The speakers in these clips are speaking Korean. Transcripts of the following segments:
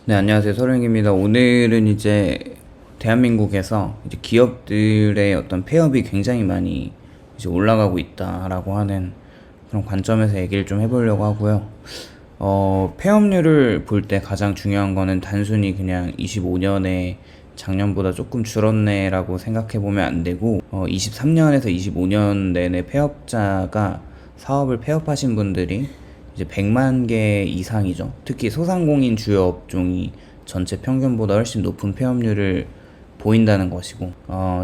네, 안녕하세요. 서령입니다. 오늘은 이제 대한민국에서 이제 기업들의 어떤 폐업이 굉장히 많이 이제 올라가고 있다라고 하는 그런 관점에서 얘기를 좀 해보려고 하고요. 폐업률을 볼 때 가장 중요한 거는 단순히 그냥 25년에 작년보다 조금 줄었네라고 생각해 보면 안 되고, 23년에서 25년 내내 폐업자가 사업을 폐업하신 분들이 이제 100만 개 이상이죠. 특히 소상공인 주요 업종이 전체 평균보다 훨씬 높은 폐업률을 보인다는 것이고,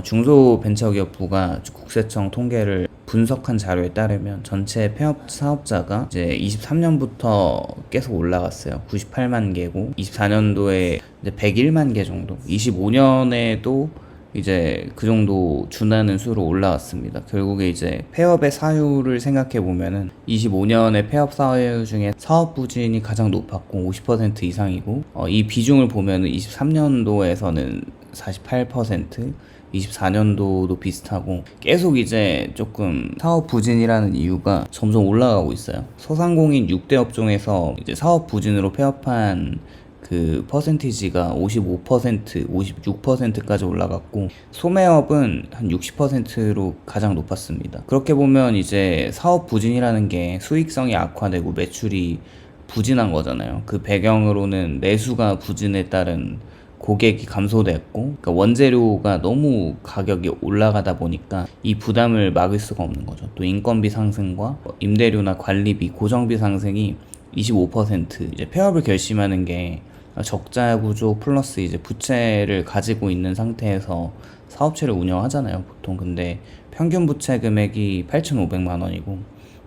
중소벤처기업부가 국세청 통계를 분석한 자료에 따르면 전체 폐업 사업자가 이제 23년부터 계속 올라갔어요. 98만 개고 24년도에 이제 101만 개 정도, 25년에도 이제 그 정도 준하는 수로 올라왔습니다. 결국에 이제 폐업의 사유를 생각해 보면은 25년의 폐업 사유 중에 사업 부진이 가장 높았고 50% 이상이고, 이 비중을 보면은 23년도에서는 48%, 24년도도 비슷하고 계속 이제 조금 사업 부진이라는 이유가 점점 올라가고 있어요. 소상공인 6대 업종에서 이제 사업 부진으로 폐업한 그 퍼센티지가 55%, 56%까지 올라갔고, 소매업은 한 60%로 가장 높았습니다. 그렇게 보면 이제 사업 부진이라는 게 수익성이 악화되고 매출이 부진한 거잖아요. 그 배경으로는 내수가 부진에 따른 고객이 감소됐고, 그러니까 원재료가 너무 가격이 올라가다 보니까 이 부담을 막을 수가 없는 거죠. 또 인건비 상승과 임대료나 관리비, 고정비 상승이 25%, 이제 폐업을 결심하는 게 적자 구조 플러스 이제 부채를 가지고 있는 상태에서 사업체를 운영하잖아요, 보통. 근데 평균 부채 금액이 8,500만 원이고,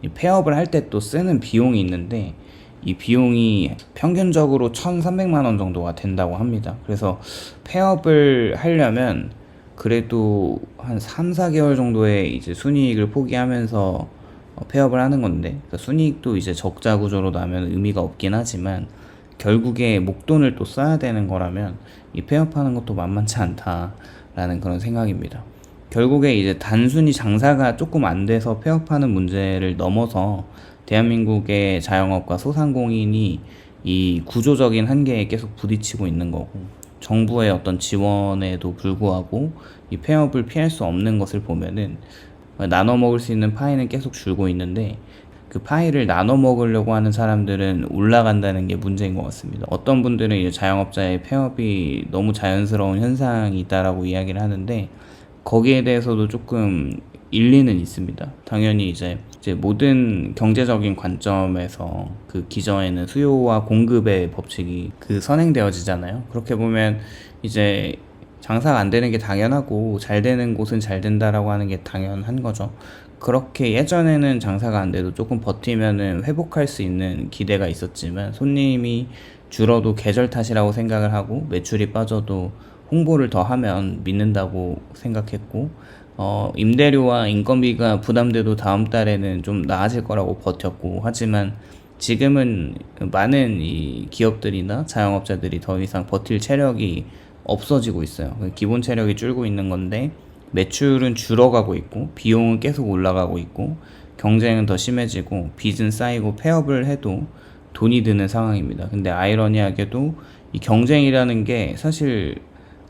이 폐업을 할 때 또 쓰는 비용이 있는데, 이 비용이 평균적으로 1,300만 원 정도가 된다고 합니다. 그래서 폐업을 하려면 그래도 한 3, 4개월 정도의 이제 순이익을 포기하면서 폐업을 하는 건데, 그러니까 순이익도 이제 적자 구조로 나면 의미가 없긴 하지만 결국에 목돈을 또 써야 되는 거라면 이 폐업하는 것도 만만치 않다라는 그런 생각입니다. 결국에 이제 단순히 장사가 조금 안 돼서 폐업하는 문제를 넘어서 대한민국의 자영업과 소상공인이 이 구조적인 한계에 계속 부딪히고 있는 거고, 정부의 어떤 지원에도 불구하고 이 폐업을 피할 수 없는 것을 보면은 나눠 먹을 수 있는 파이는 계속 줄고 있는데, 그 파이를 나눠 먹으려고 하는 사람들은 올라간다는 게 문제인 것 같습니다. 어떤 분들은 이제 자영업자의 폐업이 너무 자연스러운 현상이 있다라고 이야기를 하는데, 거기에 대해서도 조금 일리는 있습니다. 당연히 이제 모든 경제적인 관점에서 그 기저에는 수요와 공급의 법칙이 그 선행되어지잖아요. 그렇게 보면 이제 장사가 안 되는 게 당연하고 잘 되는 곳은 잘 된다라고 하는 게 당연한 거죠. 그렇게 예전에는 장사가 안 돼도 조금 버티면은 회복할 수 있는 기대가 있었지만, 손님이 줄어도 계절 탓이라고 생각을 하고 매출이 빠져도 홍보를 더 하면 믿는다고 생각했고, 임대료와 인건비가 부담돼도 다음 달에는 좀 나아질 거라고 버텼고, 하지만 지금은 많은 이 기업들이나 자영업자들이 더 이상 버틸 체력이 없어지고 있어요. 기본 체력이 줄고 있는 건데 매출은 줄어가고 있고 비용은 계속 올라가고 있고 경쟁은 더 심해지고 빚은 쌓이고 폐업을 해도 돈이 드는 상황입니다. 근데 아이러니하게도 이 경쟁이라는 게 사실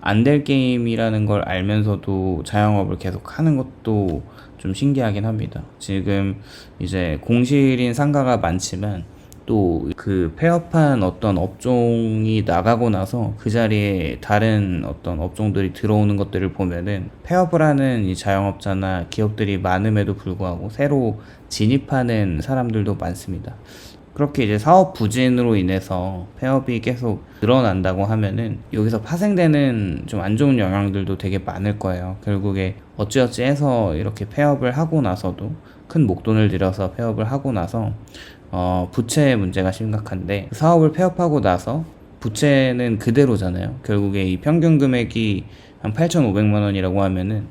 안 될 게임이라는 걸 알면서도 자영업을 계속 하는 것도 좀 신기하긴 합니다. 지금 이제 공실인 상가가 많지만 또 그 폐업한 어떤 업종이 나가고 나서 그 자리에 다른 어떤 업종들이 들어오는 것들을 보면은 폐업을 하는 이 자영업자나 기업들이 많음에도 불구하고 새로 진입하는 사람들도 많습니다. 그렇게 이제 사업 부진으로 인해서 폐업이 계속 늘어난다고 하면은 여기서 파생되는 좀 안 좋은 영향들도 되게 많을 거예요. 결국에 어찌어찌 해서 이렇게 폐업을 하고 나서도 큰 목돈을 들여서 폐업을 하고 나서 부채 문제가 심각한데, 사업을 폐업하고 나서 부채는 그대로잖아요. 결국에 이 평균 금액이 한 8,500만 원이라고 하면은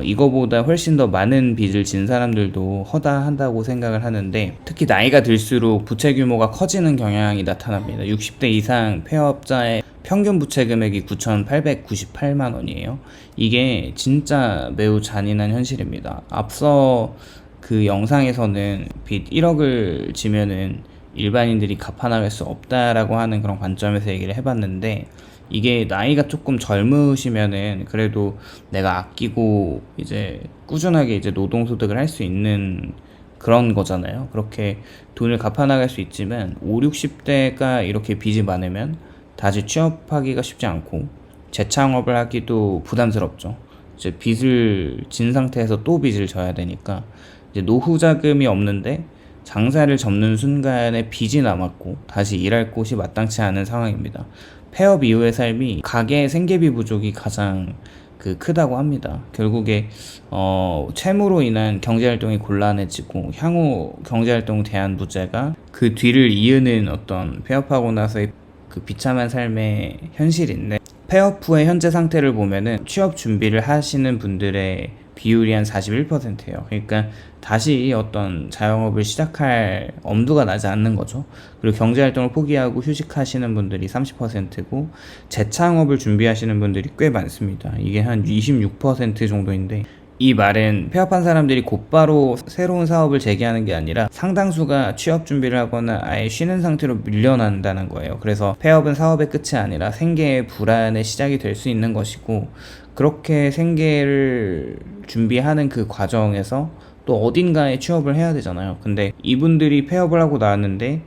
이거보다 훨씬 더 많은 빚을 진 사람들도 허다한다고 생각을 하는데, 특히 나이가 들수록 부채 규모가 커지는 경향이 나타납니다. 60대 이상 폐업자의 평균 부채 금액이 9,898만 원이에요. 이게 진짜 매우 잔인한 현실입니다. 앞서 그 영상에서는 빚 1억을 지면은 일반인들이 갚아나갈 수 없다라고 하는 그런 관점에서 얘기를 해봤는데, 이게 나이가 조금 젊으시면은 그래도 내가 아끼고 이제 꾸준하게 이제 노동소득을 할 수 있는 그런 거잖아요. 그렇게 돈을 갚아나갈 수 있지만 5, 60대가 이렇게 빚이 많으면 다시 취업하기가 쉽지 않고 재창업을 하기도 부담스럽죠. 이제 빚을 진 상태에서 또 빚을 져야 되니까 이제 노후 자금이 없는데 장사를 접는 순간에 빚이 남았고 다시 일할 곳이 마땅치 않은 상황입니다. 폐업 이후의 삶이 가계 생계비 부족이 가장 크다고 합니다. 결국에 채무로 인한 경제활동이 곤란해지고 향후 경제활동 대한 부재가 그 뒤를 이으는 어떤 폐업하고 나서의 그 비참한 삶의 현실인데, 폐업 후의 현재 상태를 보면은 취업 준비를 하시는 분들의 비율이 한 41%예요. 그러니까 다시 어떤 자영업을 시작할 엄두가 나지 않는 거죠. 그리고 경제활동을 포기하고 휴직하시는 분들이 30%고 재창업을 준비하시는 분들이 꽤 많습니다. 이게 한 26% 정도인데, 이 말은 폐업한 사람들이 곧바로 새로운 사업을 재개하는 게 아니라 상당수가 취업 준비를 하거나 아예 쉬는 상태로 밀려난다는 거예요. 그래서 폐업은 사업의 끝이 아니라 생계의 불안의 시작이 될 수 있는 것이고, 그렇게 생계를 준비하는 그 과정에서 또 어딘가에 취업을 해야 되잖아요. 근데 이분들이 폐업을 하고 나왔는데,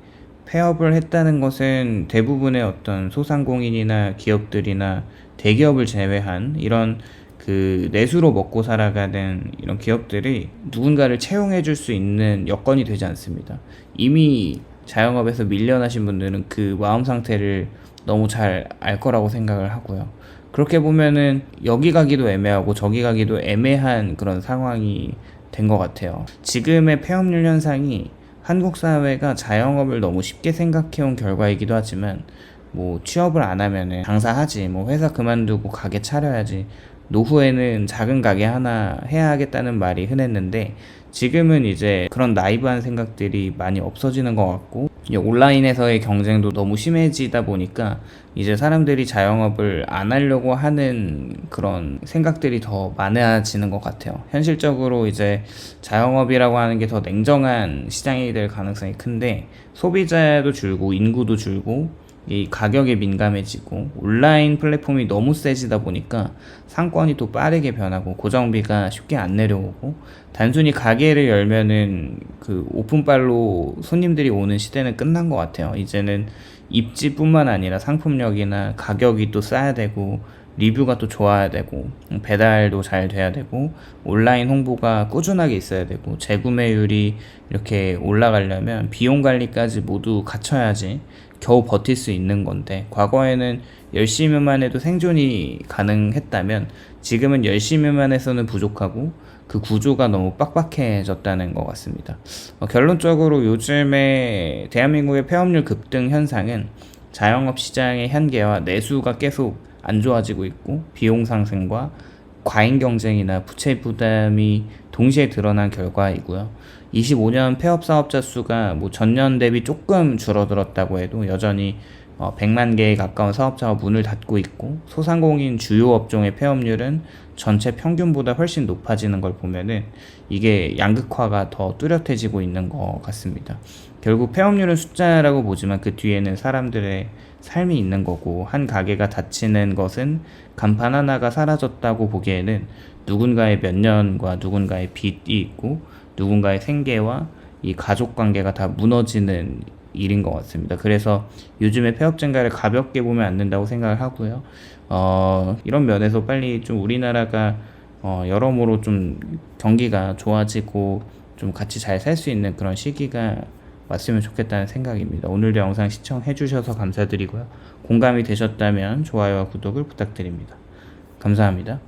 폐업을 했다는 것은 대부분의 어떤 소상공인이나 기업들이나 대기업을 제외한 이런 내수로 먹고 살아가는 이런 기업들이 누군가를 채용해 줄 수 있는 여건이 되지 않습니다. 이미 자영업에서 밀려나신 분들은 그 마음 상태를 너무 잘 알 거라고 생각을 하고요. 그렇게 보면은 여기 가기도 애매하고 저기 가기도 애매한 그런 상황이 된 것 같아요. 지금의 폐업률 현상이 한국 사회가 자영업을 너무 쉽게 생각해온 결과이기도 하지만, 뭐 취업을 안 하면은 장사하지, 뭐 회사 그만두고 가게 차려야지, 노후에는 작은 가게 하나 해야 하겠다는 말이 흔했는데, 지금은 이제 그런 나이브한 생각들이 많이 없어지는 것 같고, 온라인에서의 경쟁도 너무 심해지다 보니까 이제 사람들이 자영업을 안 하려고 하는 그런 생각들이 더 많아지는 것 같아요. 현실적으로 이제 자영업이라고 하는 게 더 냉정한 시장이 될 가능성이 큰데, 소비자도 줄고 인구도 줄고 이 가격에 민감해지고 온라인 플랫폼이 너무 세지다 보니까 상권이 또 빠르게 변하고 고정비가 쉽게 안 내려오고, 단순히 가게를 열면은 오픈빨로 손님들이 오는 시대는 끝난 것 같아요. 이제는 입지뿐만 아니라 상품력이나 가격이 또 싸야 되고, 리뷰가 또 좋아야 되고, 배달도 잘 돼야 되고, 온라인 홍보가 꾸준하게 있어야 되고, 재구매율이 이렇게 올라가려면 비용 관리까지 모두 갖춰야지 겨우 버틸 수 있는 건데, 과거에는 열심히만 해도 생존이 가능했다면 지금은 열심히만 해서는 부족하고 그 구조가 너무 빡빡해졌다는 것 같습니다. 결론적으로 요즘에 대한민국의 폐업률 급등 현상은 자영업 시장의 한계와 내수가 계속 안 좋아지고 있고, 비용 상승과 과잉 경쟁이나 부채 부담이 동시에 드러난 결과이고요. 25년 폐업 사업자 수가 뭐 전년 대비 조금 줄어들었다고 해도 여전히 100만 개에 가까운 사업자가 문을 닫고 있고, 소상공인 주요 업종의 폐업률은 전체 평균보다 훨씬 높아지는 걸 보면은 이게 양극화가 더 뚜렷해지고 있는 것 같습니다. 결국 폐업률은 숫자라고 보지만 그 뒤에는 사람들의 삶이 있는 거고, 한 가게가 닫히는 것은 간판 하나가 사라졌다고 보기에는 누군가의 몇 년과 누군가의 빚이 있고 누군가의 생계와 이 가족 관계가 다 무너지는 일인 것 같습니다. 그래서 요즘에 폐업 증가를 가볍게 보면 안 된다고 생각을 하고요. 이런 면에서 빨리 좀 우리나라가 여러모로 좀 경기가 좋아지고 좀 같이 잘 살 수 있는 그런 시기가 왔으면 좋겠다는 생각입니다. 오늘도 영상 시청해 주셔서 감사드리고요. 공감이 되셨다면 좋아요와 구독을 부탁드립니다. 감사합니다.